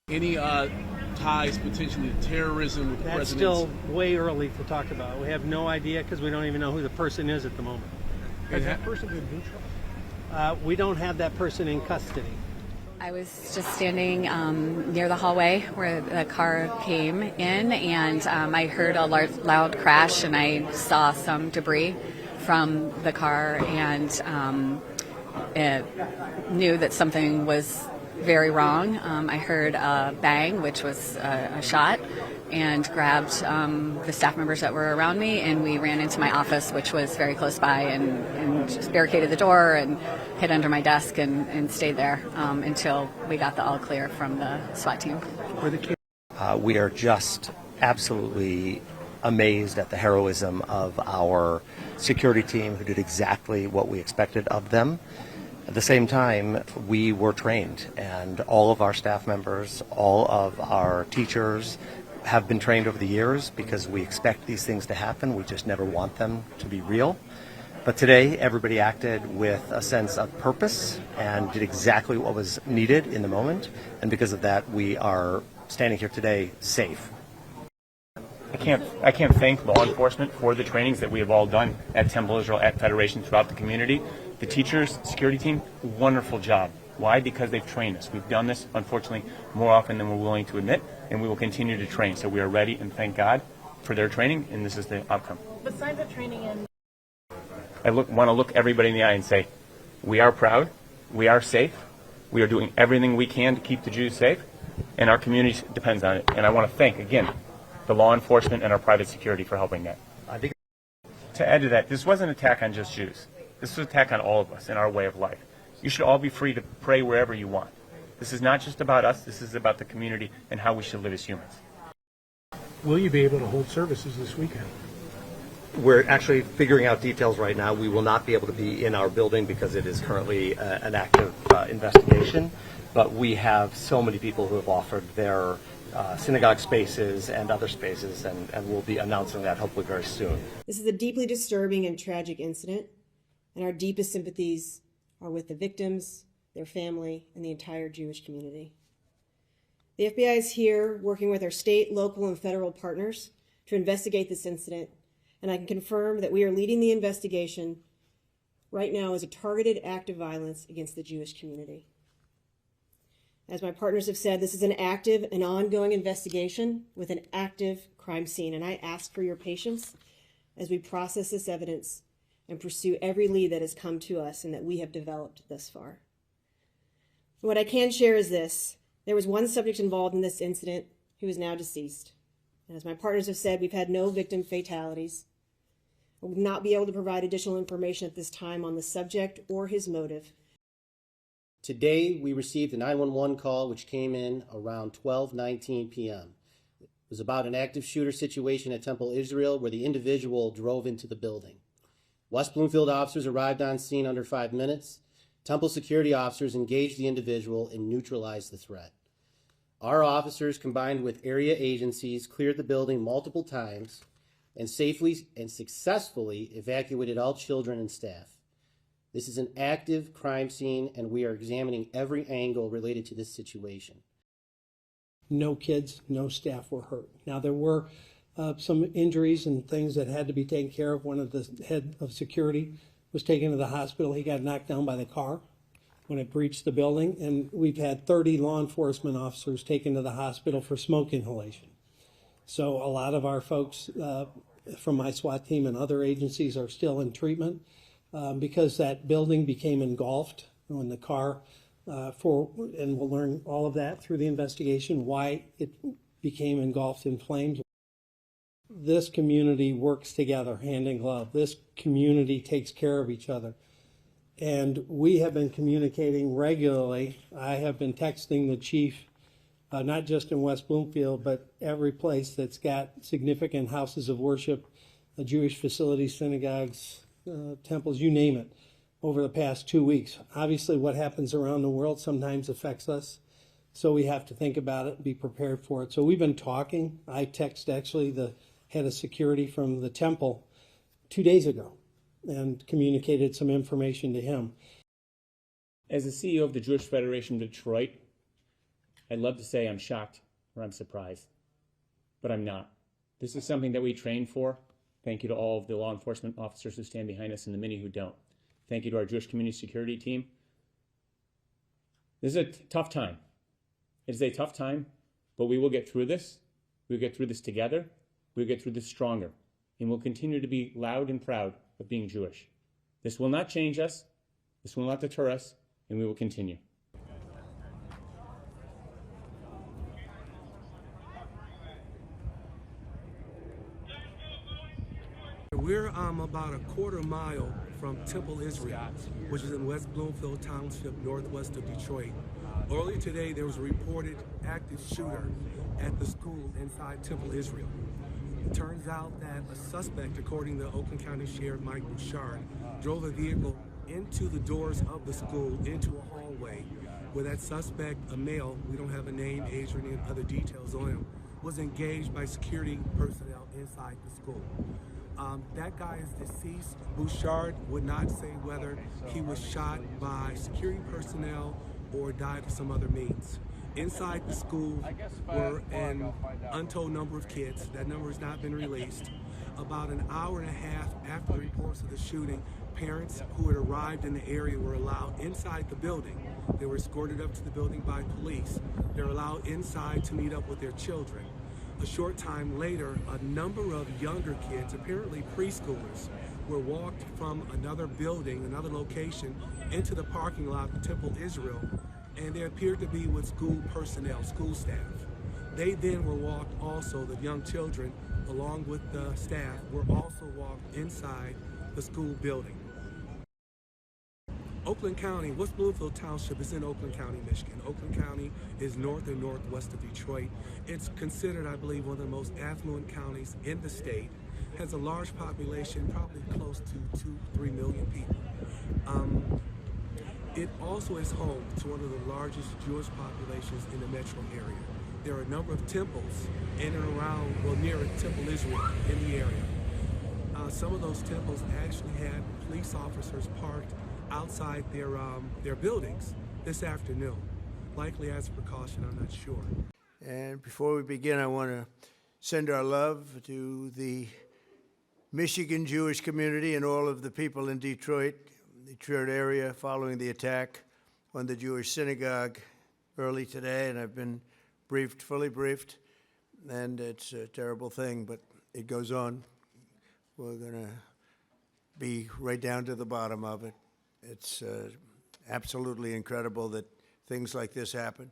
Any ties potentially to terrorism with That's still way early to talk about. We have no idea because we don't even know who the person is at the moment. Has that person been neutralized? We don't have that person in custody. I was just standing near the hallway where the car came in, and I heard a loud crash, and I saw some debris from the car, and knew that something was very wrong. I heard a bang, which was a shot, and grabbed the staff members that were around me, and we ran into my office, which was very close by, and just barricaded the door and hid under my desk and stayed there until we got the all clear from the SWAT team. We are just absolutely amazed at the heroism of our security team, who did exactly what we expected of them. At the same time, we were trained, and all of our staff members, all of our teachers have been trained over the years because we expect these things to happen. We just never want them to be real. But today, everybody acted with a sense of purpose and did exactly what was needed in the moment. And because of that, we are standing here today safe. I can't thank law enforcement for the trainings that we have all done at Temple Israel, at Federation, throughout the community. The teachers, security team, wonderful job. Why? Because they've trained us. We've done this, unfortunately, more often than we're willing to admit, and we will continue to train. So we are ready, and thank God for their training, and this is the outcome. Besides the training and I want to look everybody in the eye and say, we are proud, we are safe, we are doing everything we can to keep the Jews safe, and our community depends on it. And I want to thank, again, the law enforcement and our private security for helping that. To add to that, this wasn't an attack on just Jews. This was an attack on all of us and our way of life. You should all be free to pray wherever you want. This is not just about us, this is about the community and how we should live as humans. Will you be able to hold services this weekend? We're actually figuring out details right now. We will not be able to be in our building because it is currently an active investigation, but we have so many people who have offered their synagogue spaces and other spaces, and we'll be announcing that hopefully very soon. This is a deeply disturbing and tragic incident, and our deepest sympathies are with the victims, their family, and the entire Jewish community. The FBI is here working with our state, local, and federal partners to investigate this incident, and I can confirm that we are leading the investigation right now as a targeted act of violence against the Jewish community. As my partners have said, this is an active and ongoing investigation with an active crime scene, and I ask for your patience as we process this evidence and pursue every lead that has come to us and that we have developed thus far. What I can share is this. There was one subject involved in this incident who is now deceased. And as my partners have said, we've had no victim fatalities. We will not be able to provide additional information at this time on the subject or his motive. Today, we received a 911 call which came in around 12:19 p.m. It was about an active shooter situation at Temple Israel where the individual drove into the building. West Bloomfield officers arrived on scene under 5 minutes. Temple security officers engaged the individual and neutralized the threat. Our officers, combined with area agencies, cleared the building multiple times and safely and successfully evacuated all children and staff. This is an active crime scene, and we are examining every angle related to this situation. No kids, no staff were hurt. Now, there were some injuries and things that had to be taken care of. One of the head of security was taken to the hospital. He got knocked down by the car when it breached the building, and we've had 30 law enforcement officers taken to the hospital for smoke inhalation. So a lot of our folks from my SWAT team and other agencies are still in treatment because that building became engulfed when the car, and we'll learn all of that through the investigation, why it became engulfed in flames. This community works together hand in glove. This community takes care of each other. And we have been communicating regularly. I have been texting the chief, not just in West Bloomfield, but every place that's got significant houses of worship, Jewish facilities, synagogues, temples, you name it, over the past 2 weeks. Obviously, what happens around the world sometimes affects us. So we have to think about it and be prepared for it. So we've been talking. I texted actually the head of security from the temple 2 days ago and communicated some information to him. As the CEO of the Jewish Federation of Detroit, I'd love to say I'm shocked or I'm surprised, but I'm not. This is something that we trained for. Thank you to all of the law enforcement officers who stand behind us and the many who don't. Thank you to our Jewish community security team. This is a tough time. It is a tough time, but we will get through this. We'll get through this together. We'll get through this stronger. And we'll continue to be loud and proud of being Jewish. This will not change us. This will not deter us, and we will continue. We're about a quarter mile from Temple, Israel, which is in West Bloomfield Township, northwest of Detroit. Earlier today, there was a reported active shooter at the school inside Temple, Israel. It turns out that a suspect, according to Oakland County Sheriff Mike Bouchard, drove a vehicle into the doors of the school, into a hallway, where that suspect, a male, we don't have a name, age, or any other details on him, was engaged by security personnel inside the school. That guy is deceased. Bouchard would not say whether he was shot by security personnel or died of some other means. Inside the school were an untold number of kids. That number has not been released. About an hour and a half after the reports of the shooting, parents who had arrived in the area were allowed inside the building. They were escorted up to the building by police. They were allowed inside to meet up with their children. A short time later, a number of younger kids, apparently preschoolers, were walked from another building, another location, into the parking lot of Temple, Israel, and they appeared to be with school personnel, school staff. They then were walked also, the young children, along with the staff, were also walked inside the school building. Oakland County, West Bloomfield Township is in Oakland County, Michigan. Oakland County is north and northwest of Detroit. It's considered, I believe, one of the most affluent counties in the state. Has a large population, probably close to 2-3 million people. It also is home to one of the largest Jewish populations in the metro area. There are a number of temples in and around, well, near Temple, Israel, in the area. Some of those temples actually had police officers parked outside their buildings this afternoon, likely as a precaution, I'm not sure. And before we begin, I want to send our love to the Michigan Jewish community and all of the people in Detroit area following the attack on the Jewish synagogue early today, and I've been fully briefed, and it's a terrible thing, but it goes on. We're going to be right down to the bottom of it. It's absolutely incredible that things like this happen.